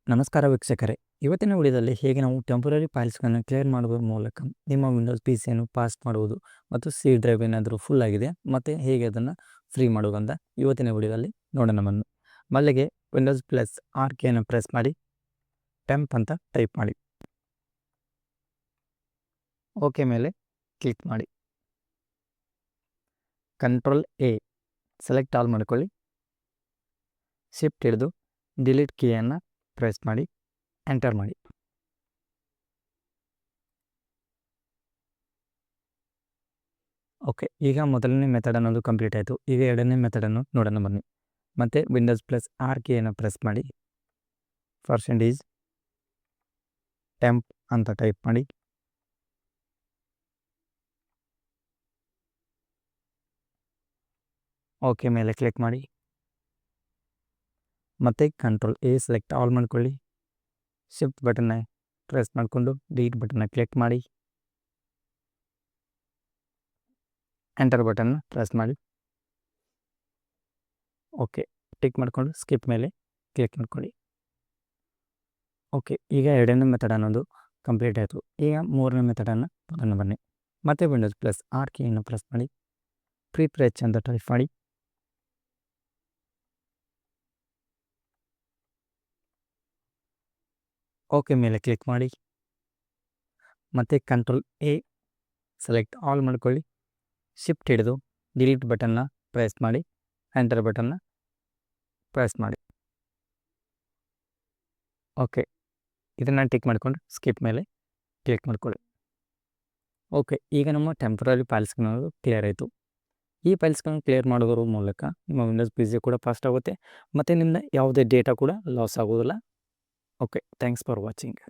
ನಮಸ್ಕಾರ ವೀಕ್ಷಕರೇ. ಇವತ್ತಿನ ವಿಡಿಯೋದಲ್ಲಿ ಹೇಗೆ ನಾವು ಟೆಂಪರರಿ ಫೈಲ್ಸ್ಗಳನ್ನು ಕ್ಲಿಯರ್ ಮಾಡುವ ಮೂಲಕ ನಿಮ್ಮ ವಿಂಡೋಸ್ ಪಿ ಸಿಯನ್ನು ಪಾಸ್ ಮಾಡುವುದು ಮತ್ತು ಸಿ ಡ್ರೈವ್ ಏನಾದರೂ ಫುಲ್ ಆಗಿದೆ ಮತ್ತು ಹೇಗೆ ಅದನ್ನು ಫ್ರೀ ಮಾಡುವುದಂತ ಇವತ್ತಿನ ವಿಡಿಯೋದಲ್ಲಿ ನೋಡೋಣ. ಮೊದಲಿಗೆ ವಿಂಡೋಸ್ ಪ್ಲಸ್ ಆರ್ ಕೀಯನ್ನು ಪ್ರೆಸ್ ಮಾಡಿ ಟೆಂಪ್ ಅಂತ ಟೈಪ್ ಮಾಡಿ, ಓಕೆ ಮೇಲೆ ಕ್ಲಿಕ್ ಮಾಡಿ. ಕಂಟ್ರೋಲ್ ಎ ಸೆಲೆಕ್ಟ್ ಆಲ್ ಮಾಡ್ಕೊಳ್ಳಿ. ಶಿಫ್ಟ್ ಹಿಡಿದು ಡಿಲೀಟ್ ಕೀಯನ್ನು ಪ್ರೆಸ್ ಮಾಡಿ ಎಂಟರ್ ಮಾಡಿ. ಓಕೆ, ಈಗ ಮೊದಲನೇ ಮೆಥಡ್ ಅನ್ನೋದು ಕಂಪ್ಲೀಟ್ ಆಯಿತು. ಈಗ ಎರಡನೇ ಮೆಥಡನ್ನು ನೋಡೋಣ ಬನ್ನಿ. ಮತ್ತು ವಿಂಡೋಸ್ ಪ್ಲಸ್ ಆರ್ ಕೀಯನ್ನು ಪ್ರೆಸ್ ಮಾಡಿ % ಟೆಂಪ್ ಅಂತ ಟೈಪ್ ಮಾಡಿ, ಓಕೆ ಮೇಲೆ ಕ್ಲಿಕ್ ಮಾಡಿ. ಮತ್ತು ಕಂಟ್ರೋಲ್ ಎ ಸೆಲೆಕ್ಟ್ ಆಲ್ ಮಾಡ್ಕೊಳ್ಳಿ. ಶಿಫ್ಟ್ ಬಟನ್ನ ಪ್ರೆಸ್ ಮಾಡಿಕೊಂಡು ಡಿಲೀಟ್ ಬಟನ್ನ ಕ್ಲಿಕ್ ಮಾಡಿ ಎಂಟರ್ ಬಟನ್ನ ಪ್ರೆಸ್ ಮಾಡಿ. ಓಕೆ ಟಿಕ್ ಮಾಡಿಕೊಂಡು ಸ್ಕಿಪ್ ಮೇಲೆ ಕ್ಲಿಕ್ ಮಾಡ್ಕೊಳ್ಳಿ. ಓಕೆ, ಈಗ ಎರಡನೇ ಮೆಥಡ್ ಅನ್ನೋದು ಕಂಪ್ಲೀಟ್ ಆಯಿತು. ಈಗ ಮೂರನೇ ಮೆಥಡನ್ನು ನೋಡೋಣ ಬನ್ನಿ. ಮತ್ತು ವಿಂಡೋಸ್ ಪ್ಲಸ್ ಆರ್ ಕೀಯನ್ನು ಪ್ರೆಸ್ ಮಾಡಿ ಪ್ರಿಫ್ರೆಶ್ ಅಂತ ಟೈಪ್ ಮಾಡಿ, ಓಕೆ ಮೇಲೆ ಕ್ಲಿಕ್ ಮಾಡಿ. ಮತ್ತು ಕಂಟ್ರೋಲ್ ಎ ಸೆಲೆಕ್ಟ್ ಆಲ್ ಮಾಡ್ಕೊಳ್ಳಿ. ಶಿಫ್ಟ್ ಹಿಡಿದು ಡಿಲೀಟ್ ಬಟನ್ನ ಪ್ರೆಸ್ ಮಾಡಿ ಎಂಟರ್ ಬಟನ್ನ ಪ್ರೆಸ್ ಮಾಡಿ. ಓಕೆ, ಇದನ್ನು ಟಿಕ್ ಮಾಡಿಕೊಂಡು ಸ್ಕಿಪ್ ಮೇಲೆ ಕ್ಲಿಕ್ ಮಾಡ್ಕೊಳ್ಳಿ. ಓಕೆ, ಈಗ ನಮ್ಮ ಟೆಂಪ್ರರಿ ಫೈಲ್ಸ್ಗಳು ಕ್ಲಿಯರ್ ಆಯಿತು. ಈ ಫೈಲ್ಸ್ಗಳನ್ನು ಕ್ಲಿಯರ್ ಮಾಡೋದ್ರ ಮೂಲಕ ನಿಮ್ಮ ವಿಂಡೋಸ್ ಪಿ ಸಿ ಕೂಡ ಫಾಸ್ಟ್ ಆಗುತ್ತೆ ಮತ್ತು ನಿಮ್ಮ ಯಾವುದೇ ಡೇಟಾ ಕೂಡ ಲಾಸ್ ಆಗೋದಿಲ್ಲ. Okay, thanks for watching.